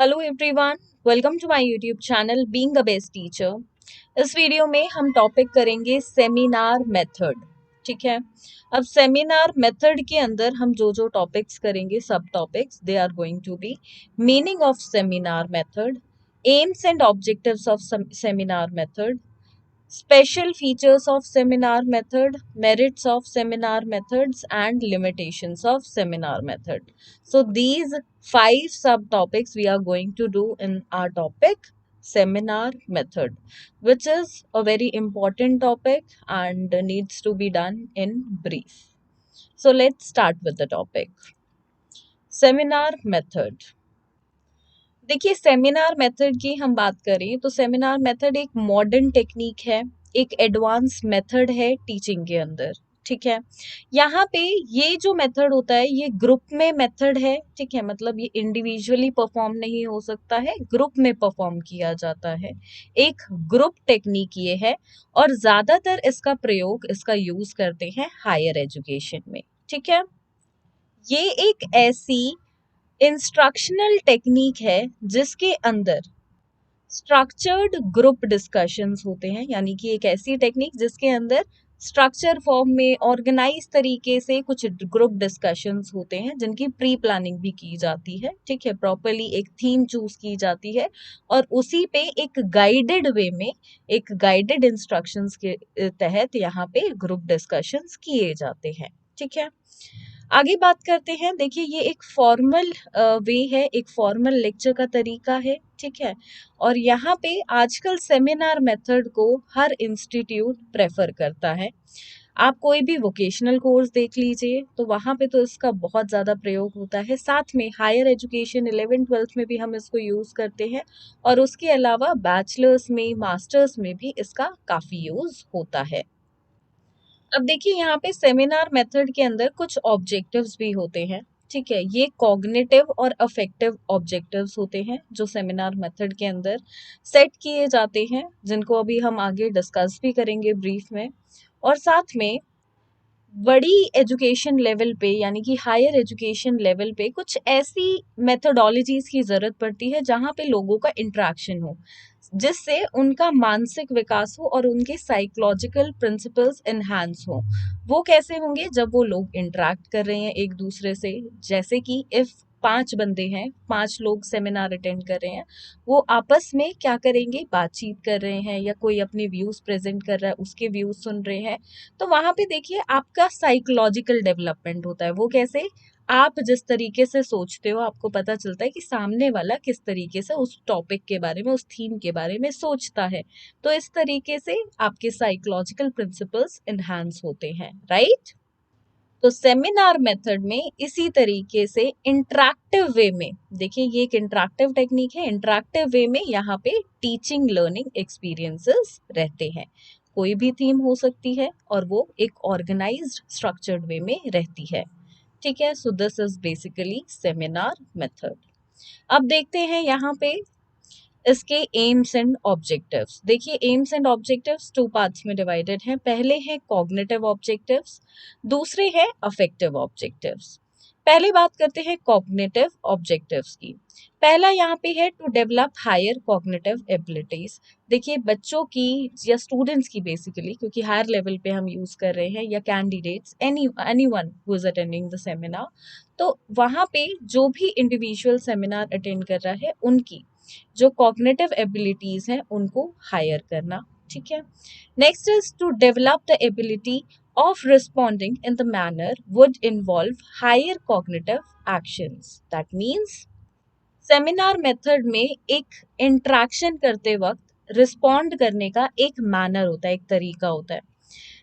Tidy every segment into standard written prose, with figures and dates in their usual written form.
Hello everyone, welcome to my YouTube channel being a best teacher. इस video में हम topic करेंगे seminar method. ठीक है। अब सेमिनार मेथड के अंदर हम जो जो टॉपिक्स करेंगे, सब topics they are going to be meaning of seminar method, aims and objectives of seminar method, special features of seminar method, merits of seminar methods, and limitations of seminar method. So these five subtopics we are going to do in our topic seminar method, which is a very important topic and needs to be done in brief. So let's start with the topic seminar method. देखिए, seminar method की हम बात करें तो seminar method एक modern technique है, एक advance method है टीचिंग के अंदर। ठीक है। यहाँ पे ये जो मेथड होता है ये ग्रुप में मेथड है। ठीक है, मतलब ये इंडिविजुअली परफॉर्म नहीं हो सकता है, ग्रुप में परफॉर्म किया जाता है। एक ग्रुप टेक्निक ये है और ज्यादातर इसका प्रयोग, इसका यूज करते हैं हायर एजुकेशन में। ठीक है। ये एक ऐसी इंस्ट्रक्शनल टेक्निक है जिसके अंदर स्ट्रक्चर्ड ग्रुप डिस्कशंस होते हैं, यानी कि एक ऐसी टेक्निक जिसके अंदर स्ट्रक्चर फॉर्म में ऑर्गेनाइज तरीके से कुछ ग्रुप डिस्कशंस होते हैं जिनकी प्री प्लानिंग भी की जाती है। ठीक है, प्रॉपरली एक थीम चूज की जाती है और उसी पे एक गाइडेड वे में, एक गाइडेड इंस्ट्रक्शंस के तहत यहाँ पे ग्रुप डिस्कशंस किए जाते हैं। ठीक है। आगे बात करते हैं। देखिए, ये एक फॉर्मल वे है, एक फॉर्मल लेक्चर का तरीका है। ठीक है। और यहाँ पे आजकल सेमिनार मेथड को हर इंस्टीट्यूट प्रेफर करता है। आप कोई भी वोकेशनल कोर्स देख लीजिए तो वहाँ पे तो इसका बहुत ज़्यादा प्रयोग होता है। साथ में हायर एजुकेशन 11th-12th में भी हम इसको यूज़ करते हैं और उसके अलावा बैचलर्स में, मास्टर्स में भी इसका काफ़ी यूज़ होता है। अब देखिए, यहाँ पे सेमिनार मेथड के अंदर कुछ ऑब्जेक्टिव्स भी होते हैं। ठीक है, ये कॉग्निटिव और अफेक्टिव ऑब्जेक्टिव्स होते हैं जो सेमिनार मेथड के अंदर सेट किए जाते हैं, जिनको अभी हम आगे डिस्कस भी करेंगे ब्रीफ में। और साथ में बड़ी एजुकेशन लेवल पे, यानी कि हायर एजुकेशन लेवल पे कुछ ऐसी मेथोडोलॉजीज की जरूरत पड़ती है जहाँ पे लोगों का इंटरेक्शन हो, जिससे उनका मानसिक विकास हो और उनके साइकोलॉजिकल प्रिंसिपल्स एनहांस हो। वो कैसे होंगे? जब वो लोग इंटरेक्ट कर रहे हैं एक दूसरे से। जैसे कि इफ 5 बंदे हैं, 5 लोग सेमिनार अटेंड कर रहे हैं, वो आपस में क्या करेंगे? बातचीत कर रहे हैं या कोई अपने व्यूज प्रेजेंट कर रहा है, उसके व्यूज सुन रहे हैं। तो वहां पे देखिए आपका साइकोलॉजिकल डेवलपमेंट होता है। वो कैसे? आप जिस तरीके से सोचते हो, आपको पता चलता है कि सामने वाला किस तरीके से उस टॉपिक के बारे में, उस थीम के बारे में सोचता है। तो इस तरीके से आपके साइकोलॉजिकल प्रिंसिपल्स एनहांस होते हैं, राइट। तो सेमिनार मेथड में इसी तरीके से इंटरैक्टिव वे में, देखिए ये एक इंटरैक्टिव टेक्निक है, इंटरैक्टिव वे में यहाँ पे टीचिंग लर्निंग एक्सपीरियंसेस रहते हैं। कोई भी थीम हो सकती है और वो एक ऑर्गेनाइज्ड स्ट्रक्चर्ड वे में रहती है। ठीक है। So this is basically seminar method. अब देखते हैं यहाँ पे इसके एम्स एंड ऑब्जेक्टिव्स। देखिए, एम्स एंड ऑब्जेक्टिव्स 2 पार्ट्स में डिवाइडेड हैं। पहले हैं कॉग्निटिव ऑब्जेक्टिव्स, दूसरे हैं अफेक्टिव ऑब्जेक्टिव्स। पहले बात करते हैं कॉग्निटिव ऑब्जेक्टिव्स की। पहला यहाँ पे है to develop higher cognitive abilities. देखिए, बच्चों की या स्टूडेंट्स की बेसिकली, क्योंकि हायर लेवल पे हम यूज कर रहे हैं, या candidates, anyone who is attending the seminar, तो वहां पे जो भी इंडिविजुअल सेमिनार अटेंड कर रहा है उनकी जो कॉग्निटिव एबिलिटीज हैं उनको हायर करना। ठीक है। Next is to develop the ability of responding in the manner would involve higher cognitive actions. That means seminar method में एक इंट्रैक्शन करते वक्त रिस्पॉन्ड करने का एक मैनर होता है, एक तरीका होता है।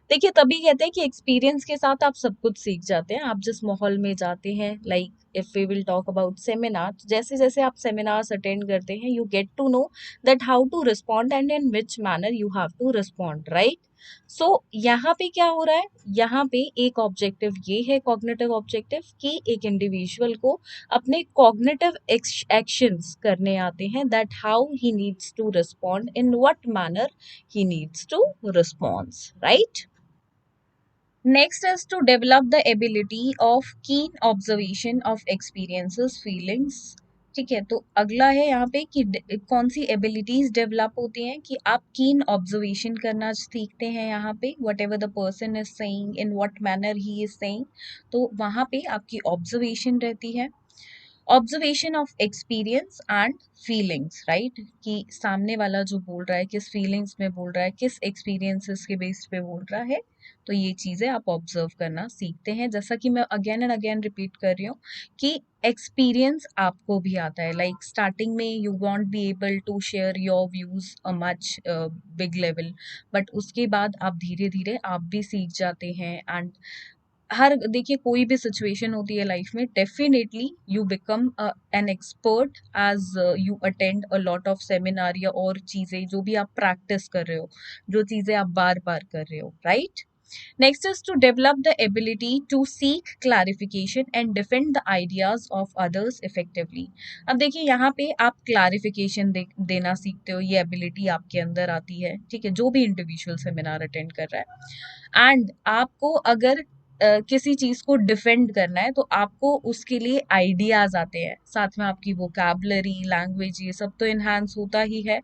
देखिए, तभी कहते हैं कि एक्सपीरियंस के साथ आप सब कुछ सीख जाते हैं। आप जिस माहौल में जाते हैं, like if we will talk about seminar, जैसे जैसे आप सेमिनार्स अटेंड करते हैं, you get to know that how to respond and in which manner you have to respond, right. So यहाँ पे क्या हो रहा है? यहाँ पे एक ऑब्जेक्टिव ये है, कॉग्निटिव ऑब्जेक्टिव, कि एक इंडिविजुअल को अपने कॉग्निटिव एक्शंस करने आते हैं, that how he needs to respond, in what manner he needs to respond, right? Next is to develop the ability of keen observation of experiences, feelings. ठीक है। तो अगला है यहाँ पे कि कौन सी एबिलिटीज डेवलप होती हैं कि आप कीन ऑब्जर्वेशन करना सीखते हैं यहाँ पे, what ever the person is saying, in what manner he is saying, तो वहाँ पे आपकी ऑब्जर्वेशन रहती है। Observation of experience and feelings, right, कि सामने वाला जो बोल रहा है किस फीलिंग्स में बोल रहा है, किस एक्सपीरियंसेस के बेस पे बोल रहा है, तो ये चीज़ें आप ऑब्जर्व करना सीखते हैं। जैसा कि मैं अगेन एंड अगेन रिपीट कर रही हूँ कि एक्सपीरियंस आपको भी आता है, लाइक स्टार्टिंग में you want be able to share your views a much big level, but उसके बाद आप धीरे धीरे आप भी सीख जाते हैं। एंड हर देखिए कोई भी सिचुएशन होती है लाइफ में, definitely you become an expert as you attend a lot of seminar या और चीज़ें जो भी आप प्रैक्टिस कर रहे हो, जो चीज़ें आप बार बार कर रहे हो, right. Next is to develop the ability to seek clarification and defend the ideas of others effectively. अब देखिए यहाँ पे आप clarification देना सीखते हो, ये ability आपके अंदर आती है, ठीक है, जो भी इंडिविजुअल सेमिनार अटेंड कर रहा है। एंड आपको अगर किसी चीज को डिफेंड करना है तो आपको उसके लिए आइडियाज आते हैं, साथ में आपकी वोकैबुलरी, लैंग्वेज, ये सब तो इन्हांस होता ही है।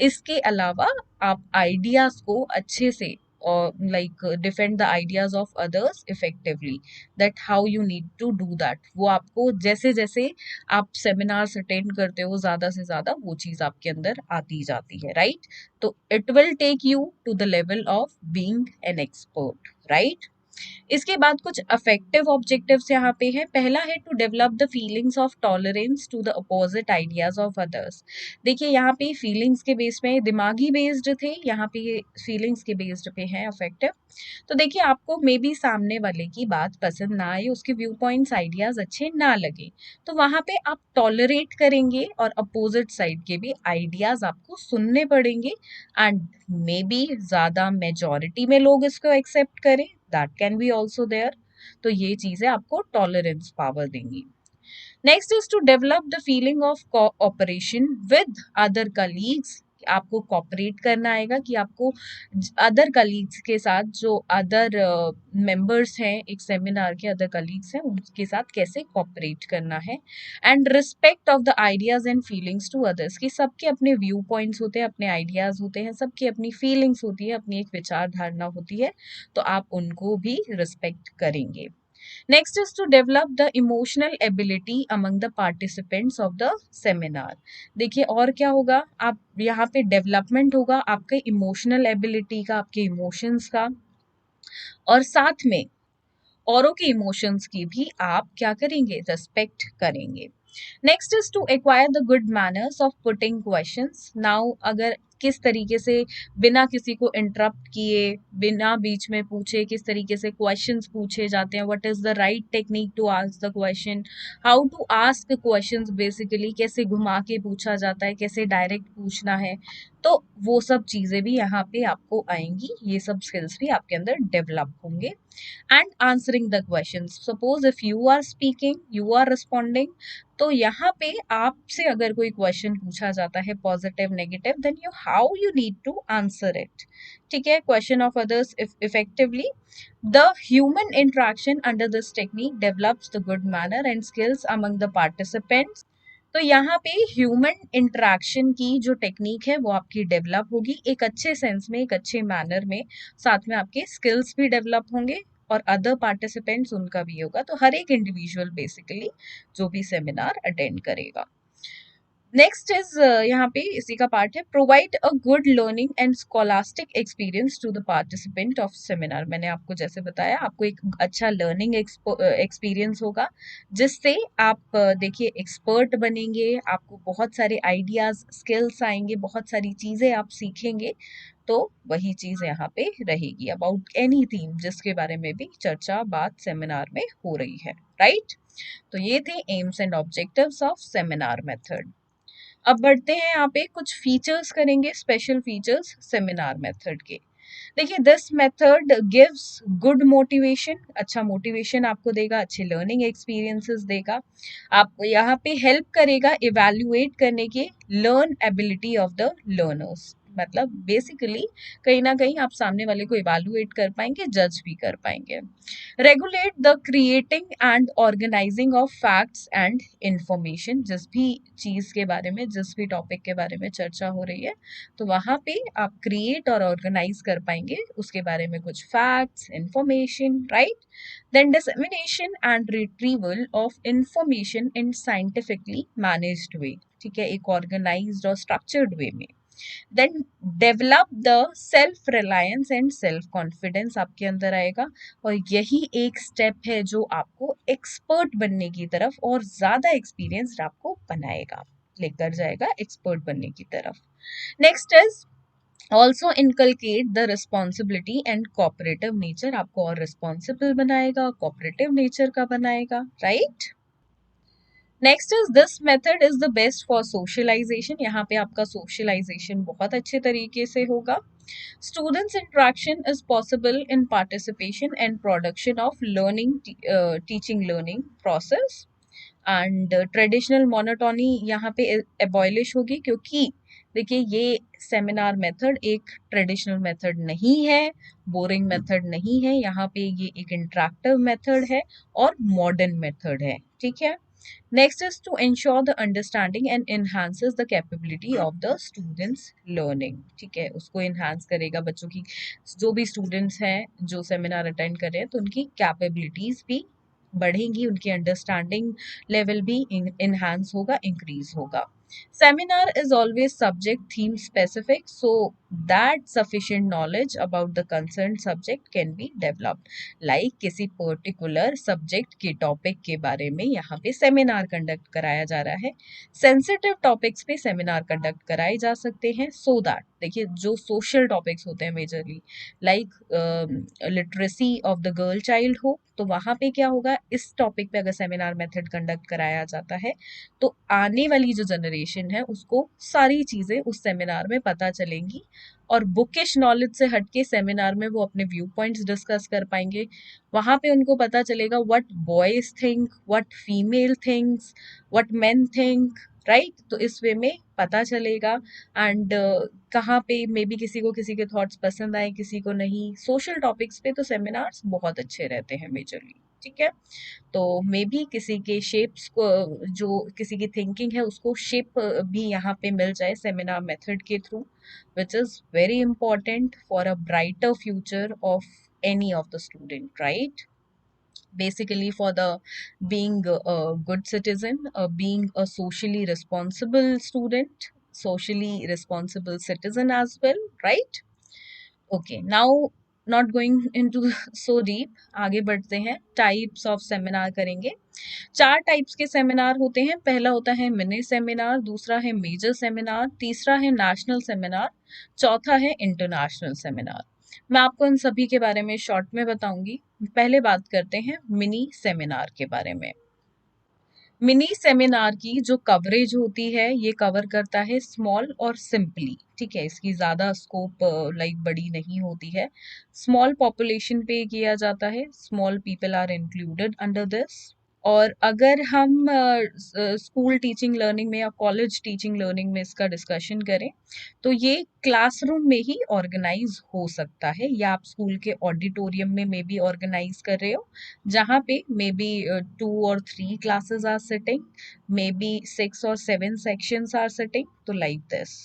इसके अलावा आप आइडियाज को अच्छे से और like defend the ideas of others effectively, that how you need to do that, वो आपको जैसे जैसे आप सेमिनार्स अटेंड करते हो ज्यादा से ज्यादा वो चीज आपके अंदर आती जाती है, राइट। तो it will take you to the level of being an expert, right. इसके बाद कुछ अफेक्टिव ऑब्जेक्टिव्स यहाँ पे है। पहला है to develop the feelings of tolerance to the opposite ideas of others. देखिए यहाँ पे फीलिंग्स के बेस में दिमागी बेस्ड थे, यहाँ पे ये फीलिंग्स के बेस्ड पे है अफेक्टिव। तो देखिए आपको मे बी सामने वाले की बात पसंद ना आए, उसके व्यू पॉइंट्स आइडियाज अच्छे ना लगे, तो वहां पे आप टॉलरेट करेंगे और अपोजिट साइड के भी आइडियाज आपको सुनने पड़ेंगे। एंड मे बी ज्यादा मेजॉरिटी में लोग इसको एक्सेप्ट करें, that can be also there. तो ये चीजें आपको टॉलरेंस पावर देंगी। Next is to develop the feeling of cooperation with other colleagues. आपको कॉपरेट करना आएगा कि आपको अदर कलीग्स के साथ, जो अदर मेंबर्स हैं एक सेमिनार के, अदर कलीग्स हैं, उनके साथ कैसे कॉपरेट करना है। And respect of the ideas and feelings to others, कि सबके अपने व्यू पॉइंट्स होते हैं, अपने आइडियाज होते हैं, सबकी अपनी फीलिंग्स होती है, अपनी एक विचारधारणा होती है, तो आप उनको भी रिस्पेक्ट करेंगे। Next is to develop the emotional ability among the participants of the seminar. देखिए और क्या होगा, आप यहाँ पे डेवलपमेंट होगा आपके इमोशनल एबिलिटी का, आपके इमोशंस का, और साथ में औरों के इमोशंस की भी आप क्या करेंगे, रिस्पेक्ट करेंगे। Next is to acquire the good manners of putting questions. Now अगर किस तरीके से बिना किसी को इंटरप्ट किए, बिना बीच में पूछे किस तरीके से क्वेश्चंस पूछे जाते हैं, what is the right technique to ask the question, how to ask questions, basically कैसे घुमा के पूछा जाता है, कैसे डायरेक्ट पूछना है, तो वो सब चीजें भी यहाँ पे आपको आएंगी, ये सब स्किल्स भी आपके अंदर डेवलप होंगे। And answering the question, suppose if you are speaking, you are responding, तो यहाँ पे आपसे अगर कोई क्वेश्चन पूछा जाता है positive negative, then you how you need to answer it, ठीक है, question of others effectively. The human interaction under this technique develops the good manner and skills among the participants. तो यहाँ पे ह्यूमन इंटरेक्शन की जो technique है वो आपकी डेवलप होगी एक अच्छे सेंस में, एक अच्छे मैनर में, साथ में आपके स्किल्स भी डेवलप होंगे और अदर पार्टिसिपेंट्स उनका भी होगा। तो हर एक इंडिविजुअल बेसिकली जो भी सेमिनार अटेंड करेगा। नेक्स्ट इज यहाँ पे इसी का पार्ट है, provide a good learning and scholastic experience to the participant of seminar. मैंने आपको जैसे बताया, आपको एक अच्छा लर्निंग एक्सपीरियंस होगा जिससे आप देखिए एक्सपर्ट बनेंगे, आपको बहुत सारे आइडियाज, स्किल्स आएंगे, बहुत सारी चीजें आप सीखेंगे। तो वही चीज यहाँ पे रहेगी अबाउट एनी थीम जिसके बारे में भी चर्चा बात सेमिनार में हो रही है, राइट। तो ये थे AIIMS and objectives of seminar method. अब बढ़ते हैं यहाँ पे कुछ फीचर्स करेंगे, स्पेशल फीचर्स सेमिनार मेथड के। देखिए this method gives good motivation, अच्छा मोटिवेशन आपको देगा, अच्छे लर्निंग एक्सपीरियंसेस देगा, आपको यहाँ पे हेल्प करेगा इवैल्यूएट करने के learn ability of the learners. मतलब बेसिकली कहीं ना कहीं आप सामने वाले को इवैल्यूएट कर पाएंगे, जज भी कर पाएंगे। Regulate the creating and organizing of facts and information. जिस भी चीज के बारे में, जिस भी टॉपिक के बारे में चर्चा हो रही है, तो वहां पे आप क्रिएट और ऑर्गेनाइज कर पाएंगे उसके बारे में कुछ facts, information, right. Then dissemination and retrieval of information in scientifically managed way, ठीक है, एक ऑर्गेनाइज्ड और स्ट्रक्चर्ड वे में। Then develop the self reliance and self confidence आपके अंदर आएगा, और यही एक स्टेप है जो आपको एक्सपर्ट बनने की तरफ और ज्यादा एक्सपीरियंस आपको बनाएगा, लेकर जाएगा एक्सपर्ट बनने की तरफ। Next is also inculcate the responsibility and cooperative nature, आपको और रिस्पॉन्सिबल बनाएगा, कोऑपरेटिव नेचर का बनाएगा, right. Next is this method is the best for socialization, यहाँ पे आपका सोशलाइजेशन बहुत अच्छे तरीके से होगा। Students interaction is possible in participation and production of learning, teaching learning process, and traditional monotony यहाँ पे एबॉलिश होगी, क्योंकि देखिए ये सेमिनार मेथड एक ट्रेडिशनल मेथड नहीं है, बोरिंग मेथड नहीं है, यहाँ पे ये एक इंटरेक्टिव मेथड है और मॉडर्न मेथड है, ठीक है। Next is to ensure the understanding and enhances the capability of the students learning, ठीक है, उसको enhance करेगा बच्चों की, जो भी students हैं जो सेमिनार अटेंड कर रहे हैं तो उनकी कैपेबिलिटीज भी बढ़ेंगी, उनकी अंडरस्टैंडिंग लेवल भी enhance होगा, increase होगा। Seminar is always subject theme specific, so that sufficient knowledge about the concerned subject can be developed, like किसी पर्टिकुलर सब्जेक्ट के टॉपिक के बारे में यहाँ पे सेमिनार कंडक्ट कराया जा रहा है, सेंसिटिव टॉपिक्स पे सेमिनार कंडक्ट कराए जा सकते हैं, सो दैट देखिए जो सोशल टॉपिक्स होते हैं majorly, like literacy of the girl child हो, तो वहाँ पे क्या होगा, इस टॉपिक पे अगर सेमिनार मेथड कंडक्ट कराया जाता है तो आने वाली जो जनरेशन है उसको सारी चीजें उस सेमिनार में पता चलेंगी, और बुकिश नॉलेज से हटके सेमिनार में वो अपने व्यू पॉइंट्स डिस्कस कर पाएंगे। वहां पे उनको पता चलेगा what boys think, what female thinks, what main think, right, तो इस वे में पता चलेगा। एंड कहाँ पे मे बी किसी को किसी के थॉट्स पसंद आए, किसी को नहीं, सोशल टॉपिक्स पे तो सेमिनार्स बहुत अच्छे रहते हैं मेजरली, ठीक है। तो मे बी किसी के शेप्स को, जो किसी की थिंकिंग है उसको शेप भी यहाँ पे मिल जाए सेमिनार मेथड के through, which is very important for a brighter future of any of the student, right? Basically for the being a good citizen, being a socially responsible student, socially responsible citizen as well, right? Okay, now not going into so deep, आगे बढ़ते हैं, types of seminar करेंगे। 4 types के seminar होते हैं, पहला होता है मिनी सेमिनार, दूसरा है मेजर सेमिनार, तीसरा है नेशनल सेमिनार, चौथा है इंटरनेशनल सेमिनार। मैं आपको इन सभी के बारे में शॉर्ट में बताऊंगी। पहले बात करते हैं मिनी सेमिनार के बारे में। मिनी सेमिनार की जो कवरेज होती है ये कवर करता है स्मॉल और सिंपली, ठीक है, इसकी ज्यादा स्कोप लाइक बड़ी नहीं होती है, स्मॉल पॉपुलेशन पे किया जाता है, small people are included under this. और अगर हम स्कूल टीचिंग लर्निंग में या कॉलेज टीचिंग लर्निंग में इसका डिस्कशन करें तो ये क्लासरूम में ही ऑर्गेनाइज हो सकता है, या आप स्कूल के ऑडिटोरियम में मे बी ऑर्गेनाइज कर रहे हो, जहाँ पे may be 2 or 3 classes are sitting, may be 6 or 7 sections are sitting, तो लाइक दिस।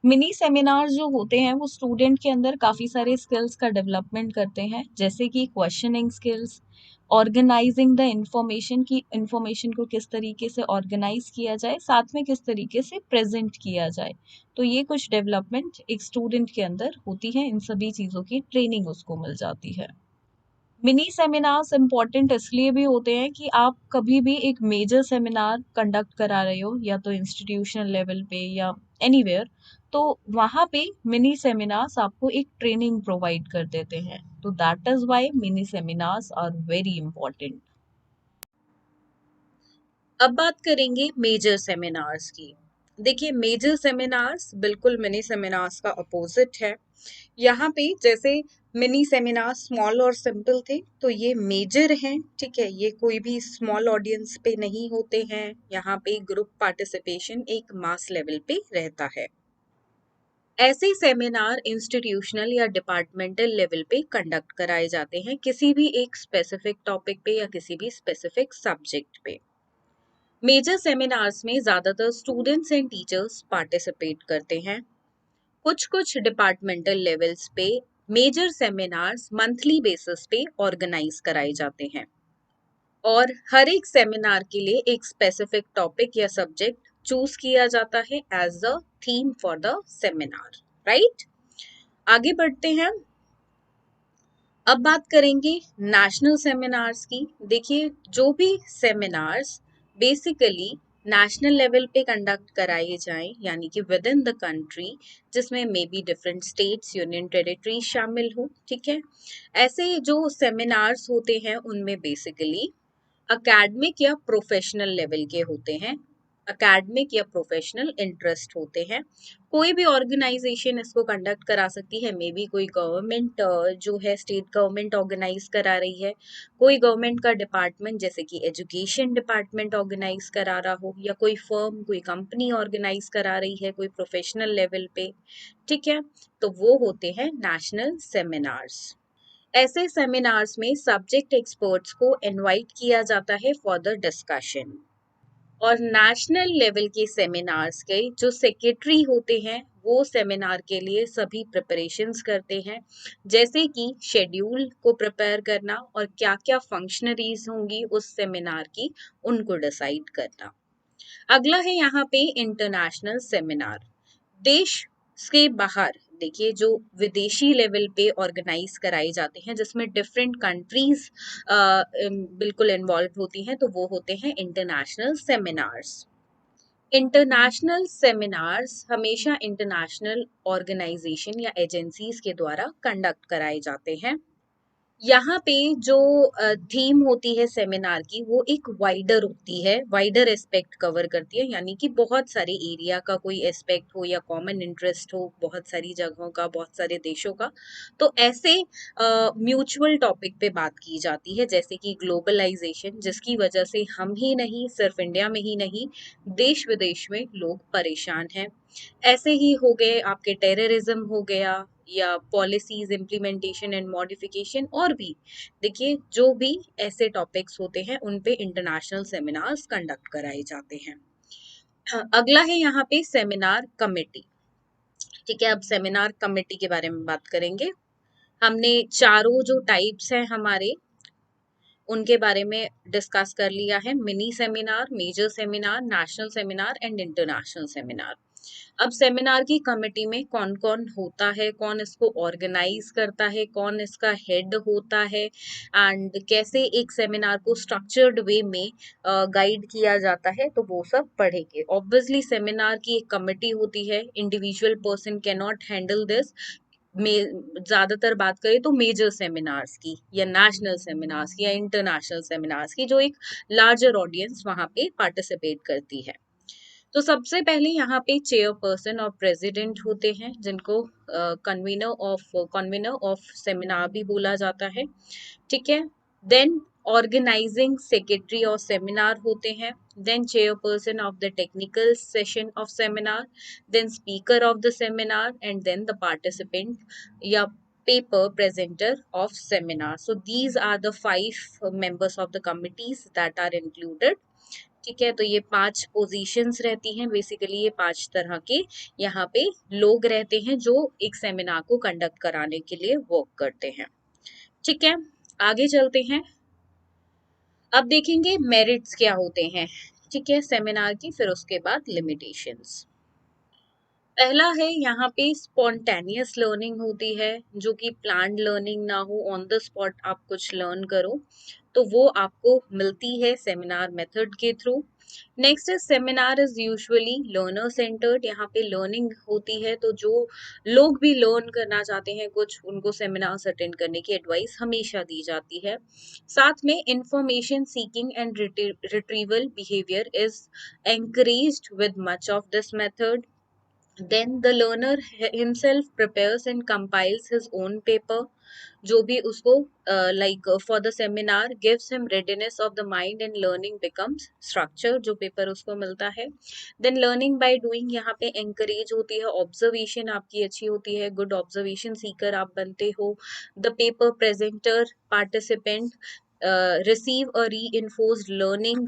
मिनी सेमिनार जो होते हैं वो स्टूडेंट के अंदर काफ़ी सारे स्किल्स का डेवलपमेंट करते हैं, जैसे कि questioning skills, organizing the information, की इंफॉर्मेशन को किस तरीके से ऑर्गेनाइज किया जाए, साथ में किस तरीके से प्रेजेंट किया जाए, तो ये कुछ डेवलपमेंट एक स्टूडेंट के अंदर होती है, इन सभी चीज़ों की ट्रेनिंग उसको मिल जाती है। मिनी सेमिनार्स इम्पॉर्टेंट इसलिए भी होते हैं कि आप कभी भी एक मेजर सेमिनार कंडक्ट करा रहे हो, या तो इंस्टीट्यूशनल लेवल पे या एनीवेयर, तो वहाँ पे मिनी सेमिनार्स आपको एक ट्रेनिंग प्रोवाइड कर देते हैं, तो that is why mini seminars are very important. अब बात करेंगे मेजर सेमिनार्स की। देखिए मेजर सेमिनार्स बिल्कुल मिनी सेमिनार्स का अपोजिट है। यहाँ पे जैसे मिनी सेमिनार स्मॉल और सिंपल थे, तो ये मेजर हैं, ठीक है, ये कोई भी स्मॉल ऑडियंस पे नहीं होते हैं, यहाँ पे ग्रुप पार्टिसिपेशन एक मास लेवल पे रहता है। ऐसे सेमिनार इंस्टीट्यूशनल या डिपार्टमेंटल लेवल पे कंडक्ट कराए जाते हैं किसी भी एक स्पेसिफिक टॉपिक पे या किसी भी स्पेसिफिक सब्जेक्ट पे। मेजर सेमिनार्स में ज्यादातर स्टूडेंट्स एंड टीचर्स पार्टिसिपेट करते हैं। कुछ कुछ डिपार्टमेंटल लेवल्स पे मेजर सेमिनार्स मंथली बेसिस पे ऑर्गेनाइज कराए जाते हैं और हर एक सेमिनार के लिए एक स्पेसिफिक टॉपिक या सब्जेक्ट चूज किया जाता है as the theme for the seminar. Right, आगे बढ़ते हैं। अब बात करेंगे नेशनल सेमिनार्स की। देखिए, जो भी सेमिनार्स बेसिकली नेशनल लेवल पे कंडक्ट कराए जाएं, यानी कि विद इन द कंट्री, जिसमें may be different states, union territory शामिल हो, ठीक है। ऐसे जो सेमिनार्स होते हैं उनमें बेसिकली अकेडमिक या प्रोफेशनल लेवल के होते हैं, अकेडमिक या प्रोफेशनल इंटरेस्ट होते हैं। कोई भी ऑर्गेनाइजेशन इसको कंडक्ट करा सकती है, मे बी कोई गवर्नमेंट जो है स्टेट गवर्नमेंट ऑर्गेनाइज करा रही है, कोई गवर्नमेंट का डिपार्टमेंट जैसे कि एजुकेशन डिपार्टमेंट ऑर्गेनाइज करा रहा हो, या कोई फर्म, कोई कंपनी ऑर्गेनाइज करा रही है कोई प्रोफेशनल लेवल पे, ठीक है। तो वो होते हैं नेशनल सेमिनार्स। ऐसे सेमिनार्स में सब्जेक्ट एक्सपर्ट्स को इनवाइट किया जाता है फॉर द डिस्कशन। और नेशनल लेवल के सेमिनार्स के जो सेक्रेटरी होते हैं वो सेमिनार के लिए सभी प्रिपरेशंस करते हैं, जैसे कि शेड्यूल को प्रिपेयर करना और क्या क्या फंक्शनरीज होंगी उस सेमिनार की, उनको डिसाइड करना। अगला है यहाँ पे इंटरनेशनल सेमिनार। देश के बाहर, देखिए, जो विदेशी लेवल पे ऑर्गेनाइज कराए जाते हैं जिसमें डिफरेंट कंट्रीज बिल्कुल इन्वॉल्व होती हैं, तो वो होते हैं इंटरनेशनल सेमिनार्स। इंटरनेशनल सेमिनार्स हमेशा इंटरनेशनल ऑर्गेनाइजेशन या एजेंसीज के द्वारा कंडक्ट कराए जाते हैं। यहाँ पे जो थीम होती है सेमिनार की वो एक वाइडर होती है, वाइडर एस्पेक्ट कवर करती है, यानी कि बहुत सारे एरिया का कोई एस्पेक्ट हो या कॉमन इंटरेस्ट हो, बहुत सारी जगहों का, बहुत सारे देशों का। तो ऐसे म्यूचुअल टॉपिक पे बात की जाती है, जैसे कि ग्लोबलाइजेशन, जिसकी वजह से हम ही नहीं, सिर्फ इंडिया में ही नहीं, देश विदेश में लोग परेशान हैं। ऐसे ही हो गए आपके टेररिज्म हो गया, या पॉलिसीज इम्प्लीमेंटेशन एंड मॉडिफिकेशन, और भी देखिए जो भी ऐसे टॉपिक्स होते हैं उन पे इंटरनेशनल सेमिनार्स कंडक्ट कराए जाते हैं। अगला है यहाँ पे सेमिनार कमेटी। ठीक है, अब सेमिनार कमेटी के बारे में बात करेंगे। हमने चारों जो टाइप्स हैं हमारे, उनके बारे में डिस्कस कर लिया है। Mini seminar, major seminar, national seminar and international seminar. अब सेमिनार की कमेटी में कौन कौन होता है, कौन इसको ऑर्गेनाइज करता है, कौन इसका हेड होता है, एंड कैसे एक सेमिनार को स्ट्रक्चर्ड वे में गाइड किया जाता है, तो वो सब पढ़ेंगे। ऑब्वियसली सेमिनार की एक कमेटी होती है, individual person can not handle this. में ज्यादातर बात करें तो मेजर सेमिनार्स की, या नेशनल सेमिनार्स की, या इंटरनेशनल सेमिनार्स की, जो एक लार्जर ऑडियंस वहां पे पार्टिसिपेट करती है। तो सबसे पहले यहाँ पे चेयरपर्सन और प्रेसिडेंट होते हैं, जिनको कन्वीनर ऑफ सेमिनार भी बोला जाता है, ठीक है। देन ऑर्गेनाइजिंग सेक्रेटरी और सेमिनार होते हैं, then chairperson of the technical session of seminar, then speaker of the seminar, and then the participant या paper presenter of seminar. So these are the 5 members of the committees that are included. ठीक है, तो ये 5 positions रहती हैं, basically ये 5 तरह के यहाँ पे लोग रहते हैं जो एक सेमिनार को कंडक्ट कराने के लिए वर्क करते हैं। ठीक है, आगे चलते हैं। अब देखेंगे मेरिट्स क्या होते हैं, ठीक है, सेमिनार की, फिर उसके बाद लिमिटेशंस। पहला है यहाँ पे स्पॉन्टेनियस लर्निंग होती है, जो कि प्लान्ड लर्निंग ना हो, ऑन द स्पॉट आप कुछ लर्न करो, तो वो आपको मिलती है सेमिनार मेथड के through. Next is seminar is usually learner centred. यहाँ पे लर्निंग होती है, तो जो लोग भी लर्न करना चाहते हैं कुछ, उनको सेमिनार्स अटेंड करने की एडवाइस हमेशा दी जाती है। साथ में information seeking and retrieval behaviour is encouraged with much of this method. Then the learner himself prepares and compiles his own paper, जो भी उसको for the seminar gives him readiness of the mind and learning becomes structure, जो paper उसको मिलता है. Then learning by doing यहाँ पे encourage होती है, observation आपकी अच्छी होती है, good observation seeker आप बनते हो. The paper presenter participant receive a reinforced learning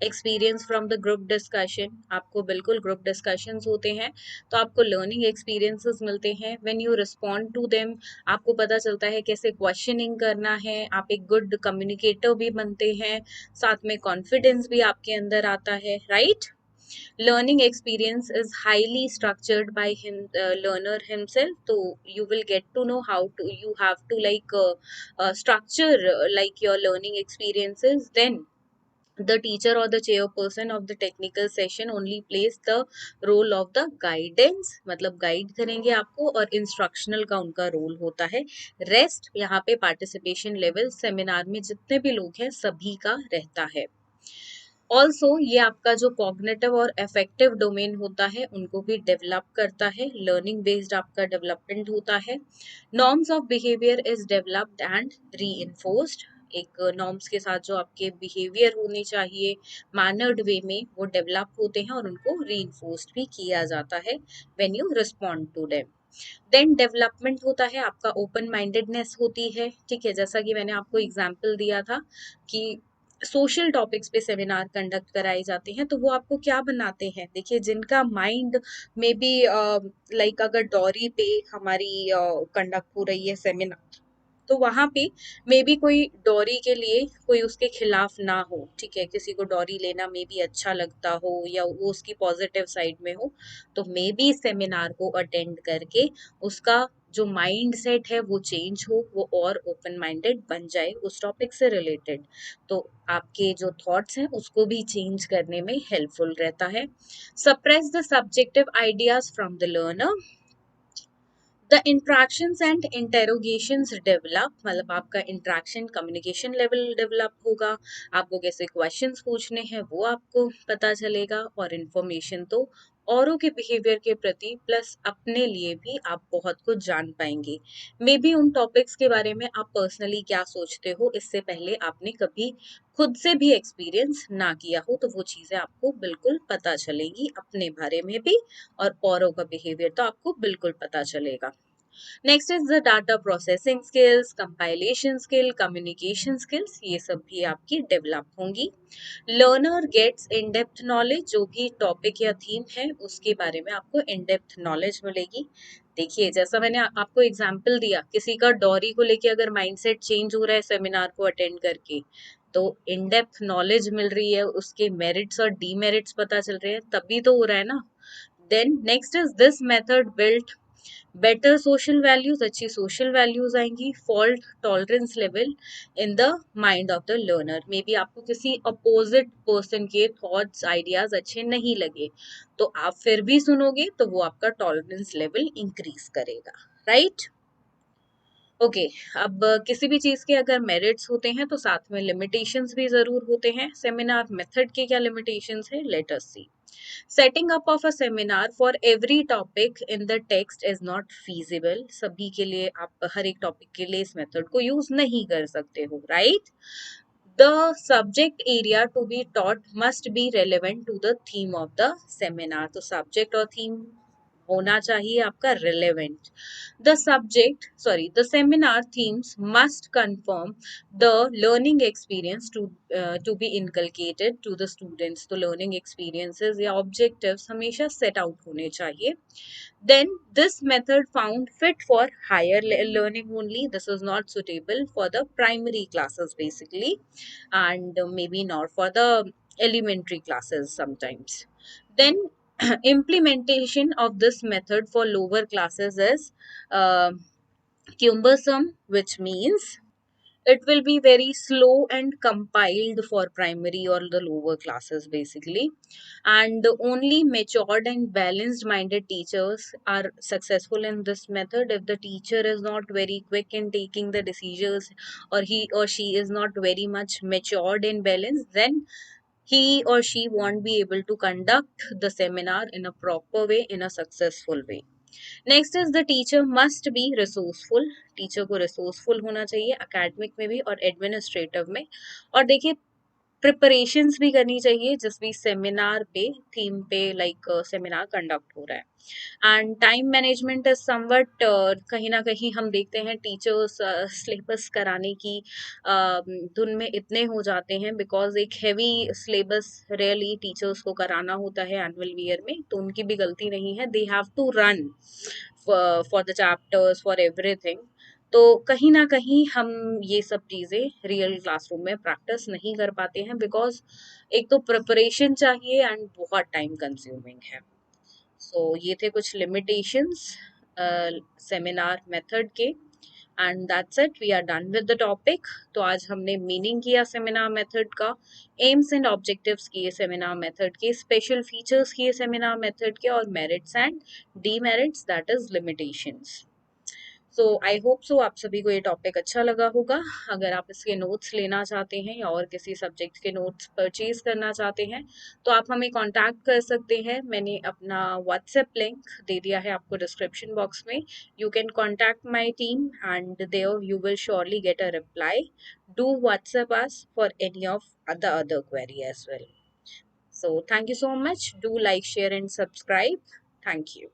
experience from the group discussion. आपको बिल्कुल ग्रुप डिस्कशंस होते हैं तो आपको लर्निंग एक्सपीरियंसेस मिलते हैं. When you respond to them आपको पता चलता है कैसे क्वेश्चनिंग करना है, आप एक गुड कम्युनिकेटर भी बनते हैं, साथ में कॉन्फिडेंस भी आपके अंदर आता है, right. Learning experience is highly structured by him learner himself, so you will get to know how to you have to structure like your learning experiences. Then the teacher or the chairperson of the technical session only plays the role of the guidance, मतलब guide करेंगे आपको, और instructional का उनका role होता है. Rest यहाँ पे पार्टिसिपेशन लेवल सेमिनार में जितने भी लोग हैं सभी का रहता है. ऑल्सो ये आपका जो कॉग्निटिव और अफेक्टिव डोमेन होता है उनको भी डेवलप करता है. लर्निंग बेस्ड आपका डेवलपमेंट होता है. Norms of behaviour is developed and reinforced. एक नॉर्म्स के साथ जो आपके बिहेवियर होने चाहिए मैनर्ड वे में वो डेवलप होते हैं और उनको रीइंफोर्स्ड भी किया जाता है when you respond to them. Then development होता है आपका, ओपन माइंडेडनेस होती है. ठीक है, जैसा कि मैंने आपको एग्जाम्पल दिया था कि सोशल टॉपिक्स पे सेमिनार कंडक्ट कराए जाते हैं तो वो आपको क्या बनाते हैं. देखिए, जिनका माइंड में भी अगर डॉरी पे हमारी कंडक्ट हो रही है सेमिनार तो वहां पे मे बी कोई डॉरी के लिए कोई उसके खिलाफ ना हो. ठीक है, किसी को डॉरी लेना मे बी अच्छा लगता हो या वो उसकी पॉजिटिव साइड में हो, तो मे बी सेमिनार को अटेंड करके उसका जो माइंड सेट है वो चेंज हो, वो और ओपन माइंडेड बन जाए उस टॉपिक से रिलेटेड. तो आपके जो थॉट्स हैं उसको भी चेंज करने में हेल्पफुल रहता है. Suppress the subjective ideas from the learner. The interactions and interrogations develop, मतलब आपका इंट्रैक्शन कम्युनिकेशन लेवल डेवलप होगा. आपको कैसे क्वेश्चंस पूछने हैं वो आपको पता चलेगा, और इन्फॉर्मेशन तो औरों के बिहेवियर के प्रति प्लस अपने लिए भी आप बहुत कुछ जान पाएंगे. मे बी उन टॉपिक्स के बारे में आप पर्सनली क्या सोचते हो इससे पहले आपने कभी खुद से भी एक्सपीरियंस ना किया हो, तो वो चीजें आपको बिल्कुल पता चलेगी अपने बारे में भी, और औरों का बिहेवियर तो आपको बिल्कुल पता चलेगा. Next is the data processing skills, compilation skill, communication skills, ये सब भी आपकी डेवलप होंगी. Learner gets in depth knowledge, जो भी टॉपिक या थीम है उसके बारे में आपको इन डेप्थ नॉलेज मिलेगी. देखिए, जैसा मैंने आपको एग्जाम्पल दिया, किसी का डॉरी को लेके अगर माइंडसेट चेंज हो रहा है सेमिनार को अटेंड करके, तो इन डेप्थ नॉलेज मिल रही है, उसके मेरिट्स और डीमेरिट्स पता चल रहे हैं, तभी तो हो रहा है ना. Then next is this method built better social values, अच्छी सोशल वैल्यूज आएंगी. Fault tolerance level in the mind of the learner, may be आपको किसी अपोजिट पर्सन के थॉट्स आइडियाज अच्छे नहीं लगे तो आप फिर भी सुनोगे, तो वो आपका टॉलरेंस लेवल इंक्रीज करेगा, राइट. ओके, अब किसी भी चीज के अगर मेरिट्स होते हैं तो साथ में लिमिटेशंस भी जरूर होते हैं. सेमिनार मेथड के क्या लिमिटेशंस है, let us see. Setting up of a seminar for every topic in the text is not feasible. सभी के लिए आप हर एक टॉपिक के लिए इस मेथड को यूज नहीं कर सकते हो, right. The subject area to be taught must be relevant to the theme of the seminar. तो subject और theme होना चाहिए आपका relevant. The seminar themes must confirm the learning experience to be inculcated to the students. तो learning experiences या objectives हमेशा set out होने चाहिए. Then this method found fit for higher learning only. This is not suitable for the primary classes basically, and maybe not for the elementary classes sometimes. Then implementation of this method for lower classes is cumbersome, which means it will be very slow and compiled for primary or the lower classes basically, and only matured and balanced minded teachers are successful in this method. If the teacher is not very quick in taking the decisions, or he or she is not very much matured and balanced, then he or she won't be able to conduct the seminar in a proper way, in a successful way. Next is the teacher must be resourceful, teacher को resourceful होना चाहिए academic में भी और administrative में। और देखिए preparations भी करनी चाहिए जिस भी सेमिनार पे थीम पे लाइक सेमिनार कंडक्ट हो रहा है। And time management is somewhat, कहीं ना कहीं हम देखते हैं टीचर्स सिलेबस कराने की धुन में इतने हो जाते हैं, बिकॉज एक हैवी सिलेबस रियली टीचर्स को कराना होता है एनुअल ईयर में, तो उनकी भी गलती नहीं है, they have to run for the chapters for everything. तो कहीं ना कहीं हम ये सब चीज़ें रियल क्लासरूम में प्रैक्टिस नहीं कर पाते हैं, बिकॉज एक तो प्रिपरेशन चाहिए एंड बहुत टाइम कंज्यूमिंग है। सो ये थे कुछ लिमिटेशंस सेमिनार मेथड के, and that's it, we are done with the topic. तो आज हमने मीनिंग किया सेमिनार मेथड का, एम्स एंड ऑब्जेक्टिव्स किए सेमिनार मेथड के, स्पेशल फीचर्स किए सेमिनार मेथड के, और merits and demerits that is limitations. So I hope so आप सभी को ये टॉपिक अच्छा लगा होगा। अगर आप इसके नोट्स लेना चाहते हैं या और किसी सब्जेक्ट के नोट्स परचेज करना चाहते हैं तो आप हमें कांटेक्ट कर सकते हैं। मैंने अपना व्हाट्सएप लिंक दे दिया है आपको डिस्क्रिप्शन बॉक्स में। You can contact my team and there you will surely get a reply. Do WhatsApp us for any of the other query as well. So thank you so much. Do like, share and subscribe. Thank you.